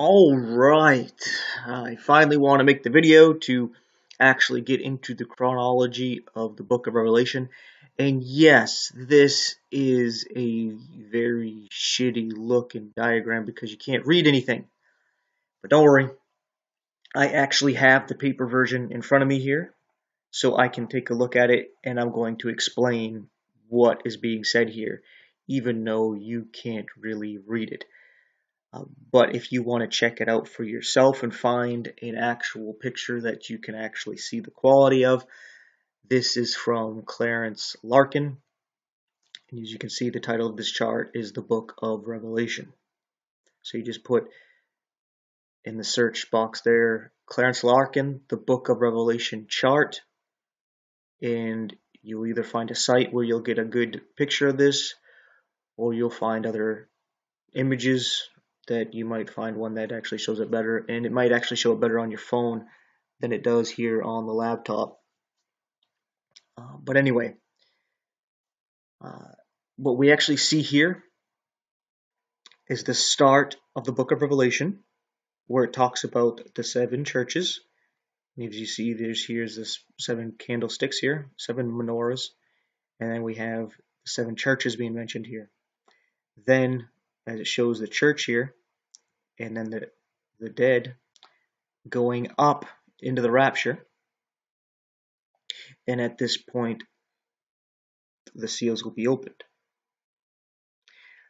All right, I finally want to make the video to actually get into the chronology of the book of Revelation. And yes, this is a very shitty looking diagram because you can't read anything. But don't worry, I actually have the paper version in front of me here, so I can take a look at it and I'm going to explain what is being said here, even though you can't really read it. But if you want to check it out for yourself and find an actual picture that you can actually see the quality of, this is from Clarence Larkin. And as you can see, the title of this chart is the Book of Revelation. So you just put in the search box there, Clarence Larkin, the Book of Revelation chart, and you'll either find a site where you'll get a good picture of this, or you'll find other images that you might find one that actually shows it better, and it might actually show it better on your phone than it does here on the laptop. But anyway, what we actually see here is the start of the book of Revelation, where it talks about the seven churches. And as you see, here's this seven candlesticks here, seven menorahs, and then we have the seven churches being mentioned here. Then, as it shows the church here, and then the dead going up into the rapture. And at this point, the seals will be opened,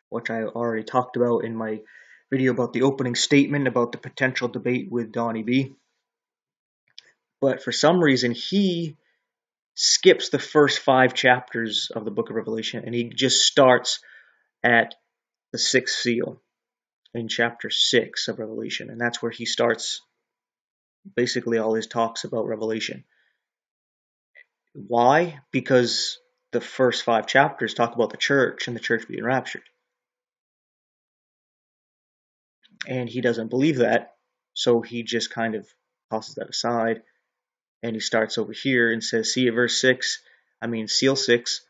which I already talked about in my video about the opening statement about the potential debate with Donnie B. But for some reason, he skips the first 5 chapters of the book of Revelation, and he just starts at the 6th seal in chapter 6 of Revelation, and that's where he starts basically all his talks about Revelation. Why? Because the first 5 chapters talk about the church and the church being raptured. And he doesn't believe that, so he just kind of tosses that aside, and he starts over here and says, see at verse 6, seal 6,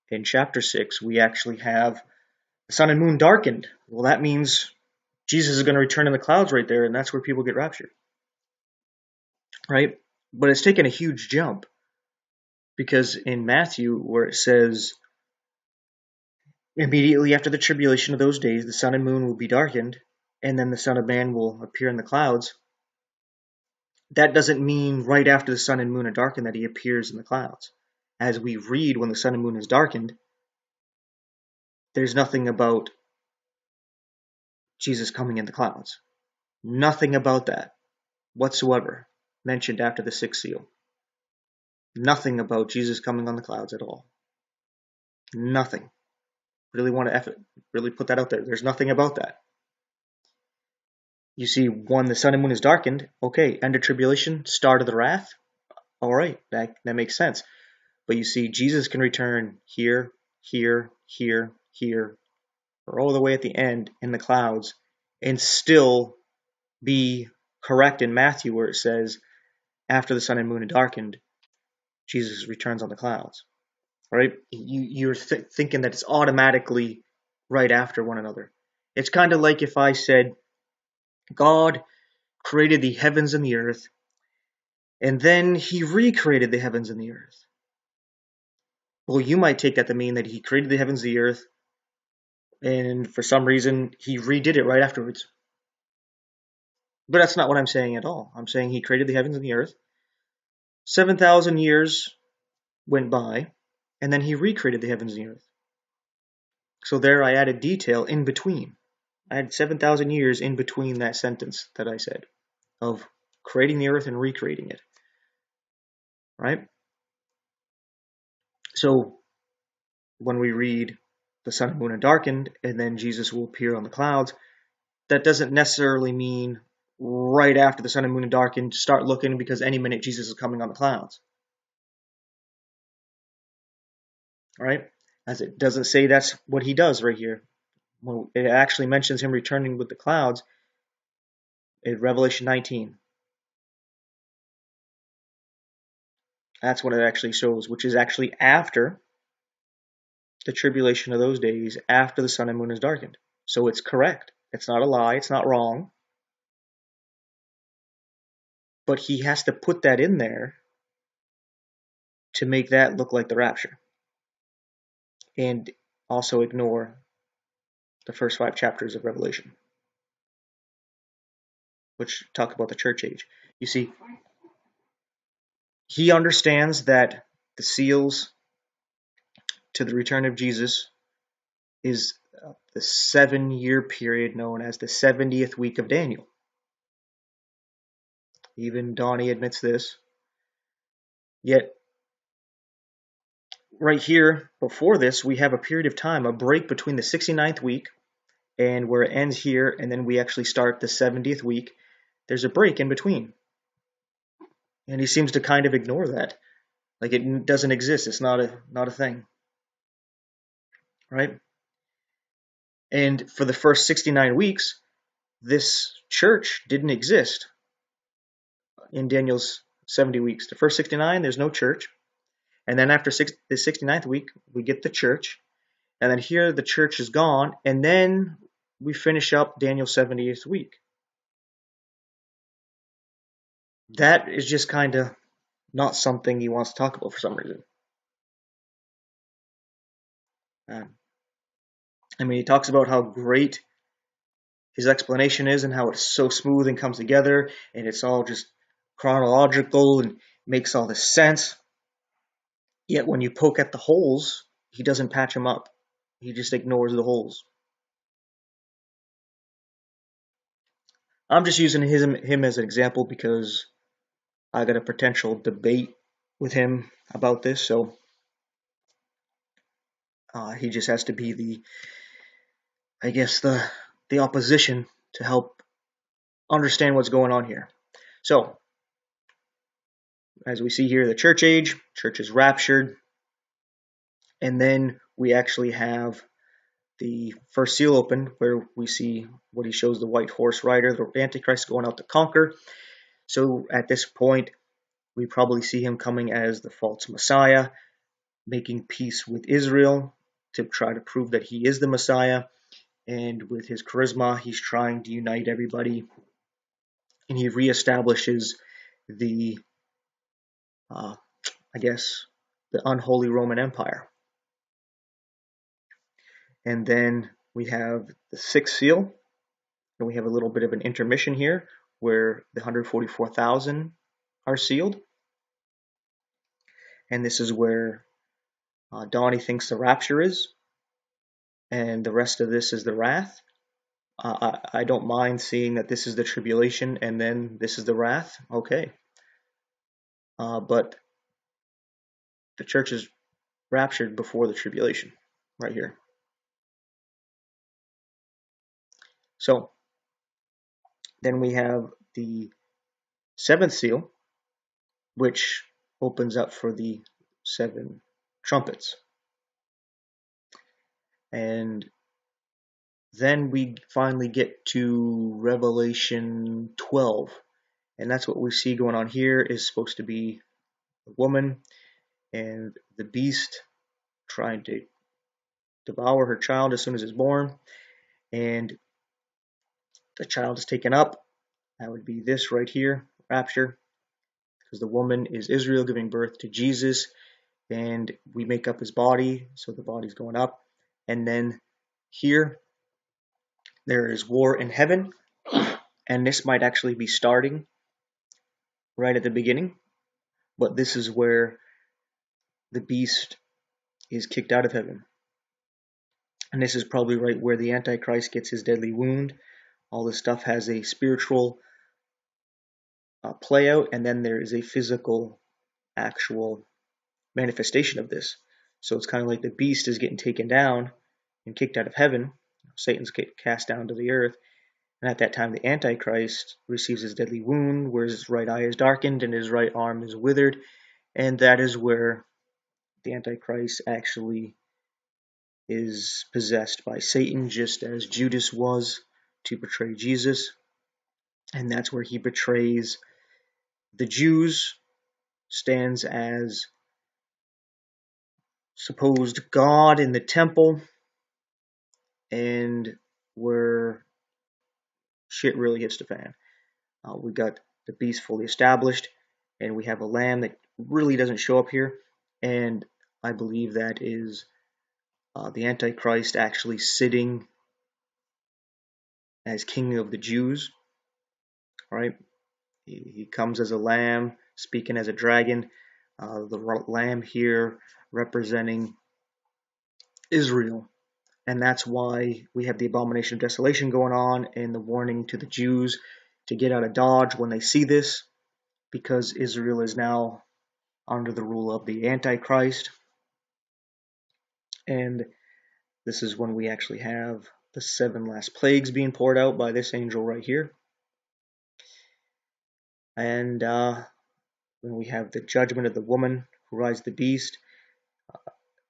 in chapter 6, we actually have the sun and moon darkened. Well, that means Jesus is going to return in the clouds right there, and that's where people get raptured. Right? But it's taken a huge jump, because in Matthew, where it says, immediately after the tribulation of those days, the sun and moon will be darkened, and then the Son of Man will appear in the clouds. That doesn't mean right after the sun and moon are darkened that he appears in the clouds. As we read, when the sun and moon is darkened, there's nothing about Jesus coming in the clouds. Nothing about that whatsoever mentioned after the 6th seal. Nothing about Jesus coming on the clouds at all. Nothing. Really want to really put that out there. There's nothing about that. You see, when the sun and moon is darkened, okay, end of tribulation, start of the wrath. All right, that makes sense. But you see, Jesus can return here, here, here, here, or all the way at the end in the clouds, and still be correct in Matthew where it says, after the sun and moon are darkened, Jesus returns on the clouds. Right? You're thinking that it's automatically right after one another. It's kind of like if I said, God created the heavens and the earth, and then he recreated the heavens and the earth. Well, you might take that to mean that he created the heavens and the earth, and for some reason, he redid it right afterwards. But that's not what I'm saying at all. I'm saying he created the heavens and the earth. 7,000 years went by, and then he recreated the heavens and the earth. So there I added detail in between. I had 7,000 years in between that sentence that I said of creating the earth and recreating it. Right? So when we read the sun and moon are darkened, and then Jesus will appear on the clouds, that doesn't necessarily mean right after the sun and moon are darkened, start looking because any minute Jesus is coming on the clouds. Right? As it doesn't say that's what he does right here. Well, it actually mentions him returning with the clouds in Revelation 19. That's what it actually shows, which is actually after the tribulation of those days, after the sun and moon is darkened. So it's correct. It's not a lie. It's not wrong. but he has to put that in there to make that look like the rapture, and also ignore the first 5 chapters of Revelation, which talk about the church age. You see, he understands that the seals to the return of Jesus is the 7-year period known as the 70th week of Daniel. Even Donnie admits this. Yet, right here, before this, we have a period of time, a break between the 69th week and where it ends here, and then we actually start the 70th week. There's a break in between. And he seems to kind of ignore that. Like it doesn't exist. It's not a thing. Right? And for the first 69 weeks, this church didn't exist in Daniel's 70 weeks. The first 69, there's no church. And then after the 69th week, we get the church. And then here the church is gone. And then we finish up Daniel's 70th week. That is just kind of not something he wants to talk about for some reason. I mean, he talks about how great his explanation is and how it's so smooth and comes together and it's all just chronological and makes all this sense. Yet when you poke at the holes, he doesn't patch them up. He just ignores the holes. I'm just using him as an example because I got a potential debate with him about this, so he just has to be the opposition to help understand what's going on here. So, as we see here, the church age, church is raptured, and then we actually have the first seal open where we see what he shows the white horse rider, the Antichrist going out to conquer. So at this point, we probably see him coming as the false Messiah, making peace with Israel to try to prove that he is the Messiah. And with his charisma, he's trying to unite everybody. And he reestablishes the, the unholy Roman Empire. And then we have the 6th seal. And we have a little bit of an intermission here where the 144,000 are sealed. And this is where Donnie thinks the rapture is. And the rest of this is the wrath. I don't mind seeing that this is the tribulation and then this is the wrath. Okay. But the church is raptured before the tribulation, right here. So then we have the 7th seal, which opens up for the 7 trumpets. And then we finally get to Revelation 12. And that's what we see going on here is supposed to be a woman and the beast trying to devour her child as soon as it's born. And the child is taken up. That would be this right here, rapture. Because the woman is Israel giving birth to Jesus. And we make up his body, so the body's going up. And then here, there is war in heaven. And this might actually be starting right at the beginning. But this is where the beast is kicked out of heaven. And this is probably right where the Antichrist gets his deadly wound. All this stuff has a spiritual play out, and then there is a physical, actual manifestation of this. So it's kind of like the beast is getting taken down and kicked out of heaven. Satan's cast down to the earth. And at that time, the Antichrist receives his deadly wound, where his right eye is darkened and his right arm is withered. And that is where the Antichrist actually is possessed by Satan, just as Judas was to betray Jesus. And that's where he betrays the Jews, stands as supposed God in the temple, and where shit really hits the fan. We got the beast fully established, and we have a lamb that really doesn't show up here, and I believe that is the Antichrist actually sitting as king of the Jews, right? He comes as a lamb, speaking as a dragon. The lamb here representing Israel. And that's why we have the abomination of desolation going on and the warning to the Jews to get out of Dodge when they see this, because Israel is now under the rule of the Antichrist. And this is when we actually have the 7 last plagues being poured out by this angel right here. And when we have the judgment of the woman who rides the beast.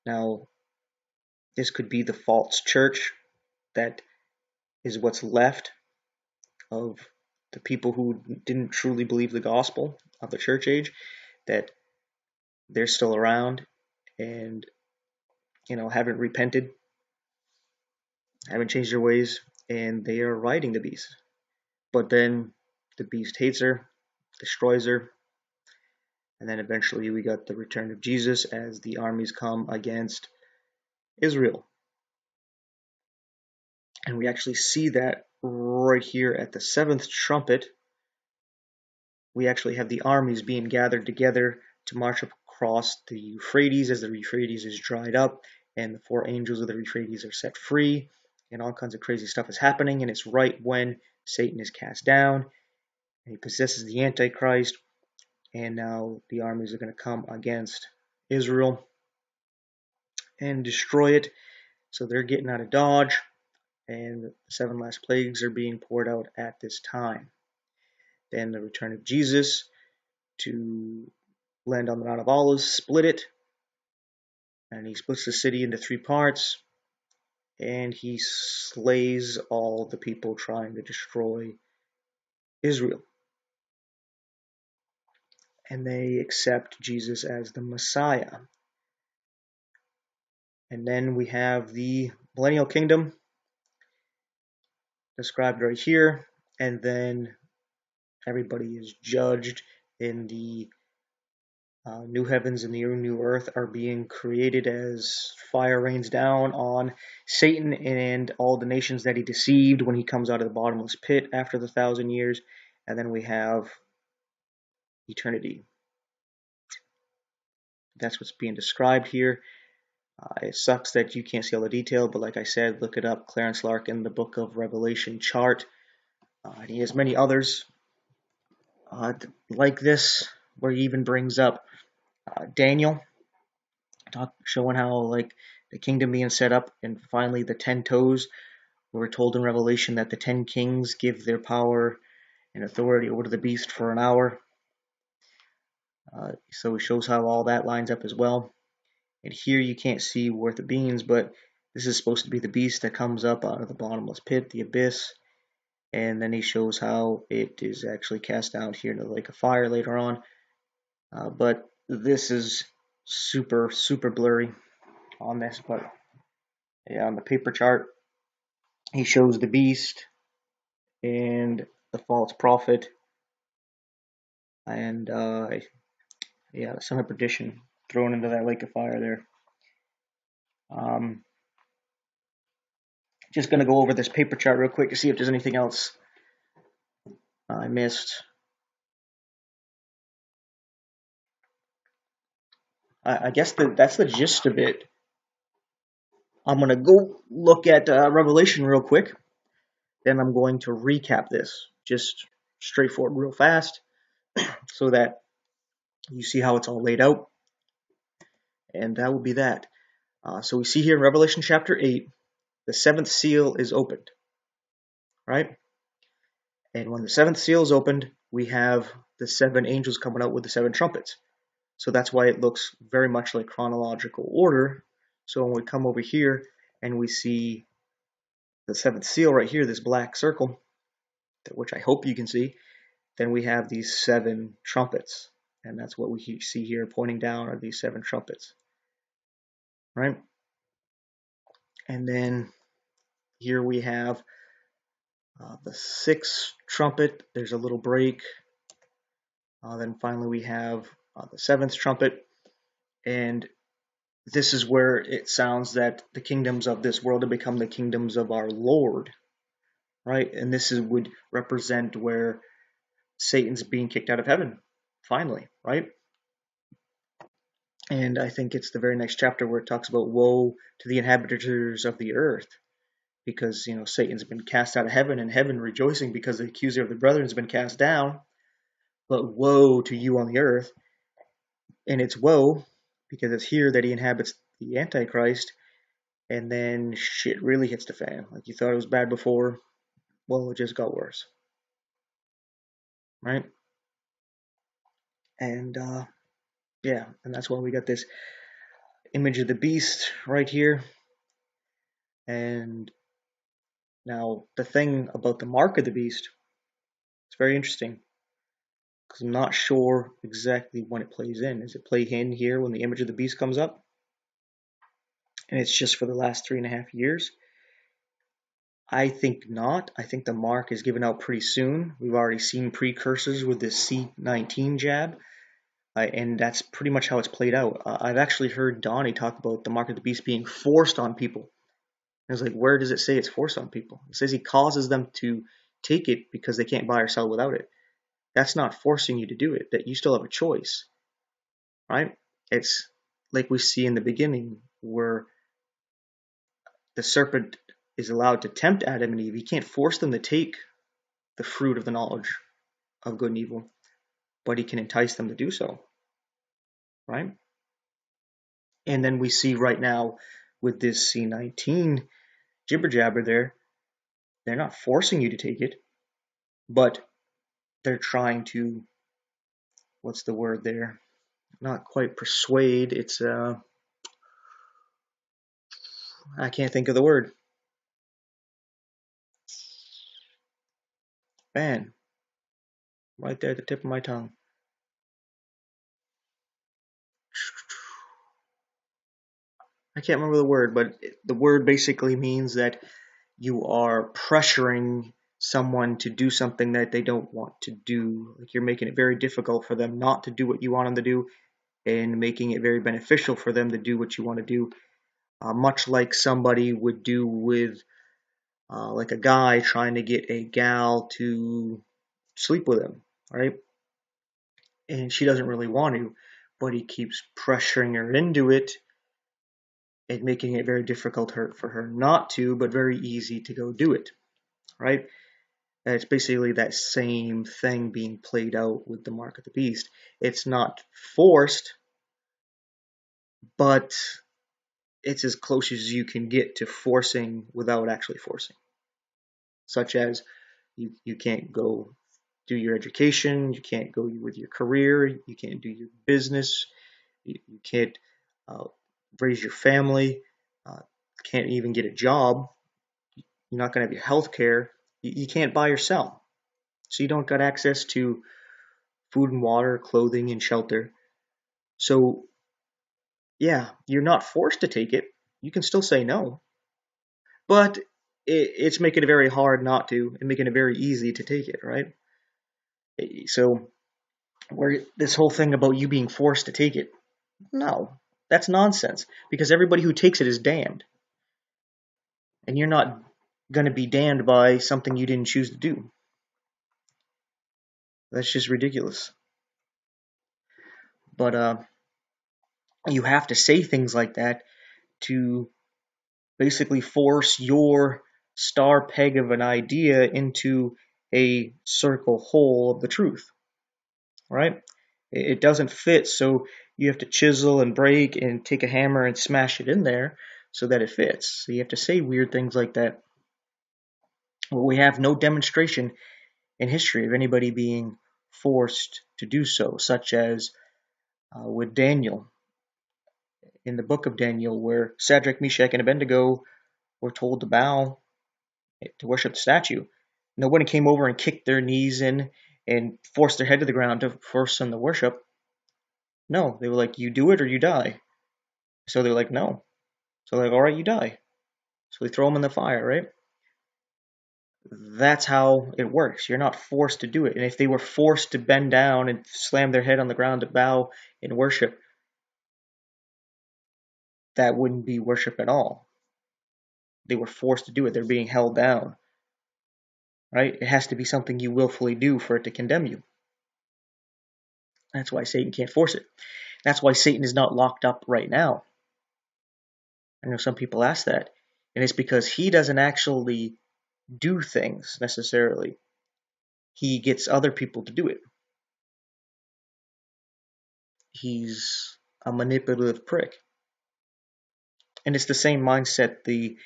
Now, this could be the false church that is what's left of the people who didn't truly believe the gospel of the church age, that they're still around and haven't repented, haven't changed their ways, and they are riding the beast. But then the beast hates her, destroys her, and then eventually we got the return of Jesus as the armies come against Israel. And we actually see that right here at the 7th trumpet. We actually have the armies being gathered together to march across the Euphrates as the Euphrates is dried up, and the 4 angels of the Euphrates are set free, and all kinds of crazy stuff is happening. And it's right when Satan is cast down, and he possesses the Antichrist, and now the armies are going to come against Israel and destroy it. So they're getting out of Dodge, and the 7 last plagues are being poured out at this time. Then the return of Jesus to land on the Mount of Olives, split it, and he splits the city into 3 parts, and he slays all the people trying to destroy Israel. And they accept Jesus as the Messiah. And then we have the millennial kingdom described right here, and then everybody is judged in the new heavens and the new earth are being created as fire rains down on Satan and all the nations that he deceived when he comes out of the bottomless pit after the 1,000 years. And then we have eternity. That's what's being described here. It sucks that you can't see all the detail, but like I said, look it up. Clarence Larkin, the Book of Revelation chart. And he has many others like this, where he even brings up Daniel, showing how the kingdom being set up, and finally the 10 toes. We're told in Revelation that the 10 kings give their power and authority over to the beast for an hour. So it shows how all that lines up as well. And here you can't see worth of beans, but this is supposed to be the beast that comes up out of the bottomless pit, the abyss. And then he shows how it is actually cast down here into the lake of fire later on. But this is super, super blurry on this. But yeah, on the paper chart, he shows the beast and the false prophet, and the son of perdition thrown into that lake of fire there. Just going to go over this paper chart real quick to see if there's anything else I missed. I guess that's the gist of it. I'm going to go look at Revelation real quick. Then I'm going to recap this just straightforward real fast so that you see how it's all laid out. And that will be that. So we see here in Revelation chapter 8, the 7th seal is opened. Right? And when the 7th seal is opened, we have the 7 angels coming out with the 7 trumpets. So that's why it looks very much like chronological order. So when we come over here and we see the 7th seal right here, this black circle, which I hope you can see, then we have these 7 trumpets. And that's what we see here pointing down are these 7 trumpets. Right? And then here we have the 6th trumpet. There's a little break Then finally we have the seventh trumpet, and this is where it sounds that the kingdoms of this world have become the kingdoms of our Lord, right? And would represent where Satan's being kicked out of heaven, finally, right? And I think it's the very next chapter where it talks about woe to the inhabitants of the earth, because Satan's been cast out of heaven, and heaven rejoicing because the accuser of the brethren has been cast down. But woe to you on the earth, and it's woe because it's here that he inhabits the Antichrist, and then shit really hits the fan. Like you thought it was bad before, well, it just got worse, right? And yeah, and that's why we got this image of the beast right here. And now the thing about the mark of the beast, it's very interesting because I'm not sure exactly when it plays in. Does it play in here when the image of the beast comes up? And it's just for the last 3.5 years? I think not. I think the mark is given out pretty soon. We've already seen precursors with this C19 jab, and that's pretty much how it's played out. I've actually heard Donnie talk about the mark of the beast being forced on people. I was like, where does it say it's forced on people? It says he causes them to take it because they can't buy or sell without it. That's not forcing you to do it. That you still have a choice, right? It's like we see in the beginning where the serpent is allowed to tempt Adam and Eve. He can't force them to take the fruit of the knowledge of good and evil, but he can entice them to do so, right? And then we see right now with this C19 jibber jabber there, they're not forcing you to take it, but they're trying to, what's the word there? Not quite persuade. It's I can't think of the word. Man, right there at the tip of my tongue. I can't remember the word, but the word basically means that you are pressuring someone to do something that they don't want to do. Like you're making it very difficult for them not to do what you want them to do, and making it very beneficial for them to do what you want to do. Much like somebody would do with like a guy trying to get a gal to sleep with him, right? And she doesn't really want to, but he keeps pressuring her into it and making it very difficult for her not to, but very easy to go do it, right? And it's basically that same thing being played out with the mark of the beast. It's not forced, but it's as close as you can get to forcing without actually forcing. Such as you can't go do your education, you can't go with your career, you can't do your business, you can't raise your family, uh, can't even get a job, you're not going to have your health care, you can't buy or sell. So you don't got access to food and water, clothing and shelter. So yeah, you're not forced to take it. You can still say no, but it's making it very hard not to, and making it very easy to take it, right? So where this whole thing about you being forced to take it, no, that's nonsense, because everybody who takes it is damned, and you're not going to be damned by something you didn't choose to do. That's just ridiculous. But you have to say things like that to basically force your star peg of an idea into a circle hole of the truth, right? It doesn't fit, so you have to chisel and break and take a hammer and smash it in there so that it fits. So you have to say weird things like that. We have no demonstration in history of anybody being forced to do so, such as with Daniel in the book of Daniel, where Shadrach, Meshach, and Abednego were told to bow to worship the statue. Nobody came over and kicked their knees in and forced their head to the ground to force them to worship. No, they were like, you do it or you die. So they're like, no. So they're like, all right, you die. So they throw them in the fire, right? That's how it works. You're not forced to do it. And if they were forced to bend down and slam their head on the ground to bow in worship, that wouldn't be worship at all. They were forced to do it. They're being held down, right? It has to be something you willfully do for it to condemn you. That's why Satan can't force it. That's why Satan is not locked up right now. I know some people ask that. And it's because he doesn't actually do things necessarily. He gets other people to do it. He's a manipulative prick. And it's the same mindset the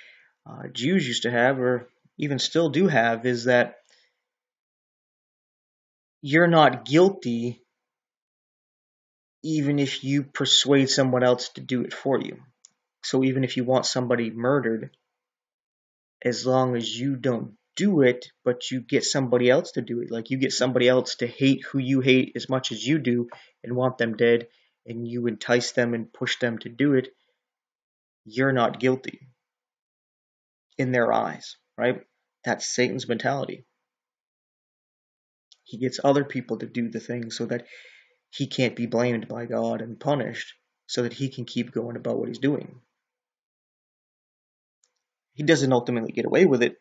Jews used to have, or even still do have, is that you're not guilty even if you persuade someone else to do it for you. So even if you want somebody murdered, as long as you don't do it, but you get somebody else to do it, like you get somebody else to hate who you hate as much as you do and want them dead, and you entice them and push them to do it, you're not guilty in their eyes, right? That's Satan's mentality. He gets other people to do the thing so that he can't be blamed by God and punished, so that he can keep going about what he's doing. He doesn't ultimately get away with it,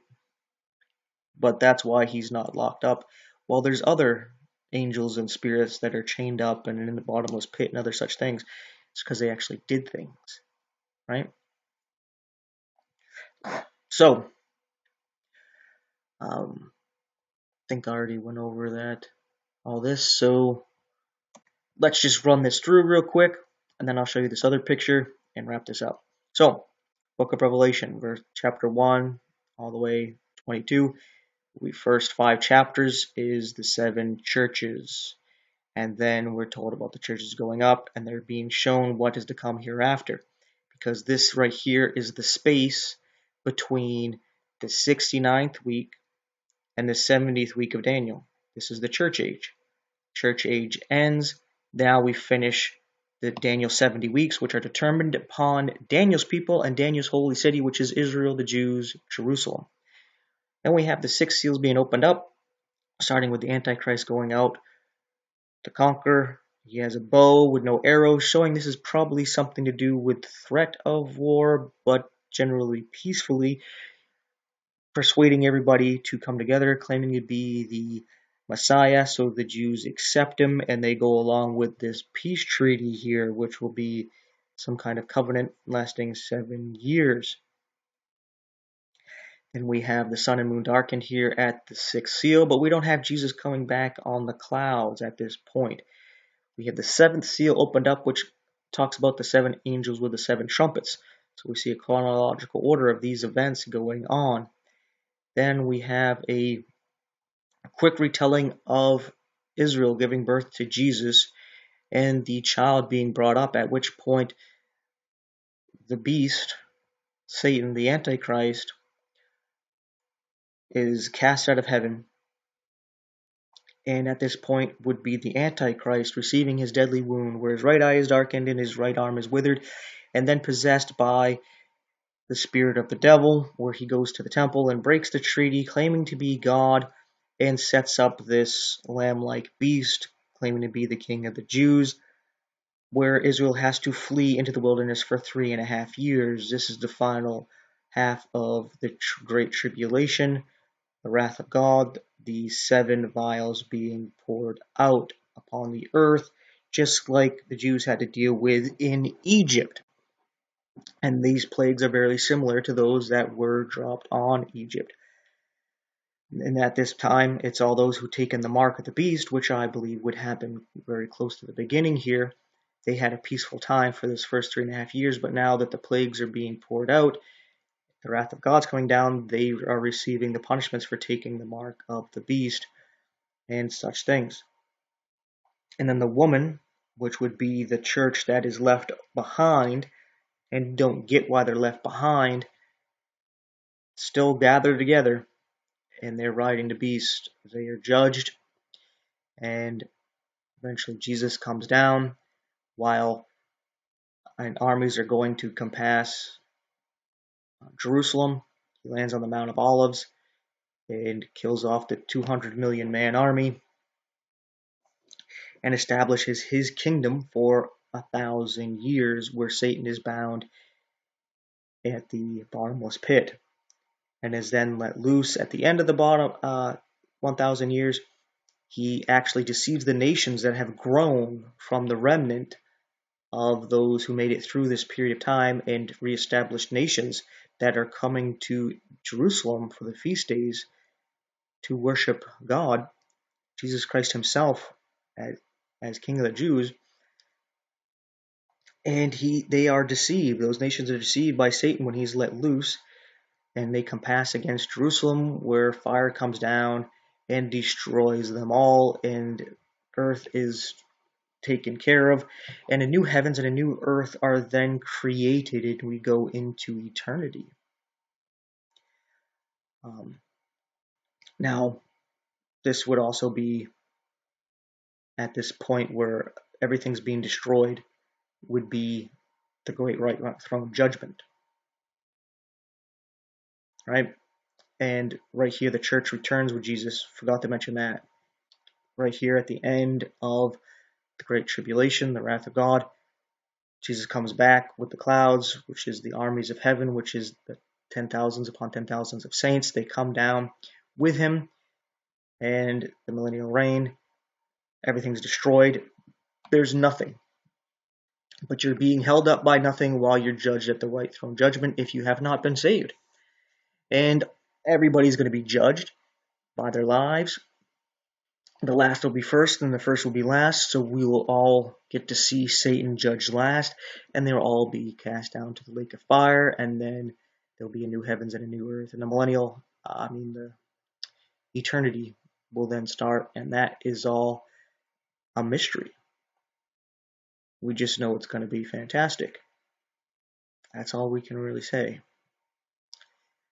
but that's why he's not locked up. Well, there's other angels and spirits that are chained up and in the bottomless pit and other such things. It's because they actually did things, right? So, I think I already went over that, all this. So, let's just run this through real quick, and then I'll show you this other picture and wrap this up. So, Book of Revelation, verse chapter 1 all the way 22. The first 5 chapters is the 7 churches. And then we're told about the churches going up, and they're being shown what is to come hereafter. Because this right here is the space between the 69th week and the 70th week of Daniel. This is the church age. Church age ends. Now we finish the Daniel 70 weeks, which are determined upon Daniel's people and Daniel's holy city, which is Israel, the Jews, Jerusalem. Then we have the 6 seals being opened up, starting with the Antichrist going out to conquer. He has a bow with no arrows, showing this is probably something to do with threat of war, but generally peacefully, persuading everybody to come together, claiming to be the Messiah, so the Jews accept him, and they go along with this peace treaty here, which will be some kind of covenant lasting 7 years. And we have the sun and moon darkened here at the 6th seal, but we don't have Jesus coming back on the clouds at this point. We have the 7th seal opened up, which talks about the 7 angels with the 7 trumpets. So we see a chronological order of these events going on. Then we have a quick retelling of Israel giving birth to Jesus and the child being brought up, at which point the beast, Satan, the Antichrist, is cast out of heaven, and at this point would be the Antichrist receiving his deadly wound, where his right eye is darkened and his right arm is withered, and then possessed by the spirit of the devil, where he goes to the temple and breaks the treaty, claiming to be God, and sets up this lamb-like beast, claiming to be the king of the Jews, where Israel has to flee into the wilderness for 3.5 years. This is the final half of the Great Tribulation, the wrath of God, the 7 vials being poured out upon the earth, just like the Jews had to deal with in Egypt. And these plagues are very similar to those that were dropped on Egypt. And at this time, it's all those who taken the mark of the beast, which I believe would happen very close to the beginning here. They had a peaceful time for this first 3.5 years, but now that the plagues are being poured out, the wrath of God's coming down, they are receiving the punishments for taking the mark of the beast and such things. And then the woman, which would be the church that is left behind and don't get why they're left behind, still gather together, and they're riding the beast. They are judged, and eventually Jesus comes down while armies are going to compass Jerusalem. He lands on the Mount of Olives, and kills off the 200 million man army and establishes his kingdom for 1,000 years, where Satan is bound at the bottomless pit and is then let loose at the end of the bottom 1,000 years. He actually deceives the nations that have grown from the remnant of those who made it through this period of time, and reestablished nations that are coming to Jerusalem for the feast days to worship God, Jesus Christ himself, as King of the Jews. And they are deceived. Those nations are deceived by Satan when he's let loose, and they compass against Jerusalem, where fire comes down and destroys them all, and earth is taken care of, and a new heavens and a new earth are then created, and we go into eternity. Now, this would also be at this point where everything's being destroyed, would be the great white throne judgment, right? And right here, the church returns with Jesus. Forgot to mention that. Right here at the end of the Great Tribulation, the wrath of God, Jesus comes back with the clouds, which is the armies of heaven, which is the 10,000s upon 10,000s of saints. They come down with him, and the millennial reign. Everything's destroyed. There's nothing. But you're being held up by nothing while you're judged at the white throne judgment if you have not been saved. And everybody's going to be judged by their lives. The last will be first, and the first will be last. So we will all get to see Satan judged last, and they'll all be cast down to the lake of fire, and then there'll be a new heavens and a new earth. And the eternity will then start, and that is all a mystery. We just know it's going to be fantastic. That's all we can really say.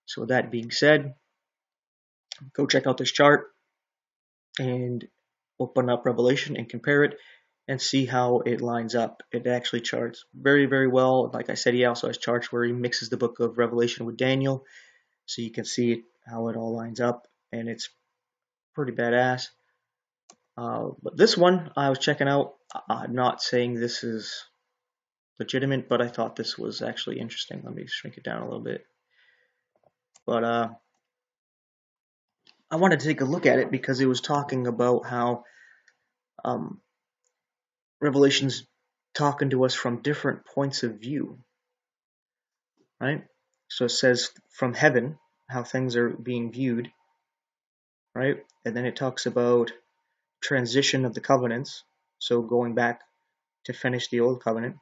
So with that being said, go check out this chart and open up Revelation and compare it and see how it lines up. It actually charts very, very well. Like I said, he also has charts where he mixes the book of Revelation with Daniel, so you can see how it all lines up, and it's pretty badass. But this one I was checking out. I'm not saying this is legitimate, but I thought this was actually interesting. Let me shrink it down a little bit. But I wanted to take a look at it because it was talking about how Revelation's talking to us from different points of view, right? So it says from heaven, how things are being viewed, right? And then it talks about transition of the covenants, so going back to finish the old covenant,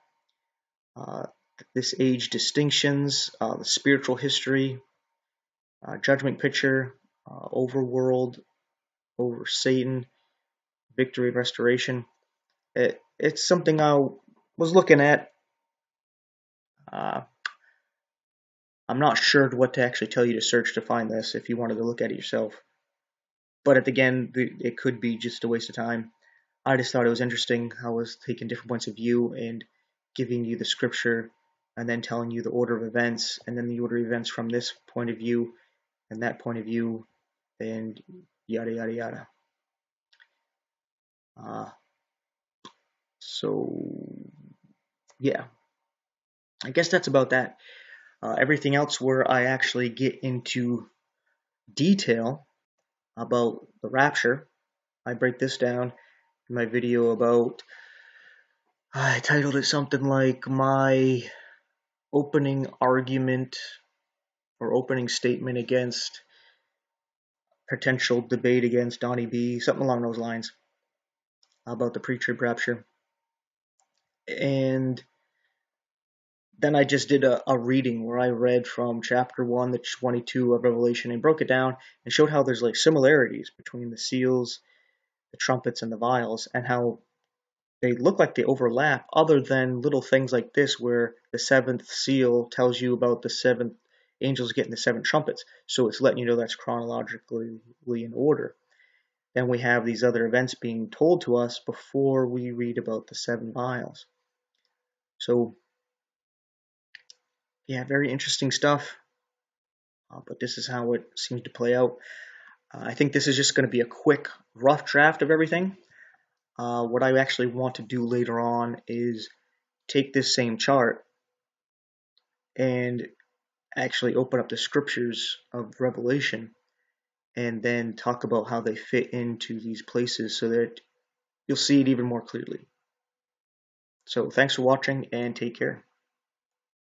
this age distinctions, the spiritual history, judgment picture, overworld, over Satan, victory and restoration. It's something I was looking at. I'm not sure what to actually tell you to search to find this if you wanted to look at it yourself. But again, it could be just a waste of time. I just thought it was interesting how I was taking different points of view and giving you the scripture and then telling you the order of events, and then the order of events from this point of view and that point of view, and yada yada yada. So yeah, I guess that's about that. Everything else where I actually get into detail about the rapture, I break this down in my video about, I titled it something like my opening argument or opening statement against potential debate against Donnie B, something along those lines, about the pre-trib rapture. And then I just did a reading where I read from chapter 1 to 22 of Revelation and broke it down and showed how there's like similarities between the seals, the trumpets, and the vials, and how they look like they overlap, other than little things like this where the seventh seal tells you about the seventh angels getting the seven trumpets, so it's letting you know that's chronologically in order. Then we have these other events being told to us before we read about the seven vials. So yeah, very interesting stuff, but this is how it seems to play out. I think this is just going to be a quick, rough draft of everything. What I actually want to do later on is take this same chart and actually open up the scriptures of Revelation and then talk about how they fit into these places so that you'll see it even more clearly. So thanks for watching and take care.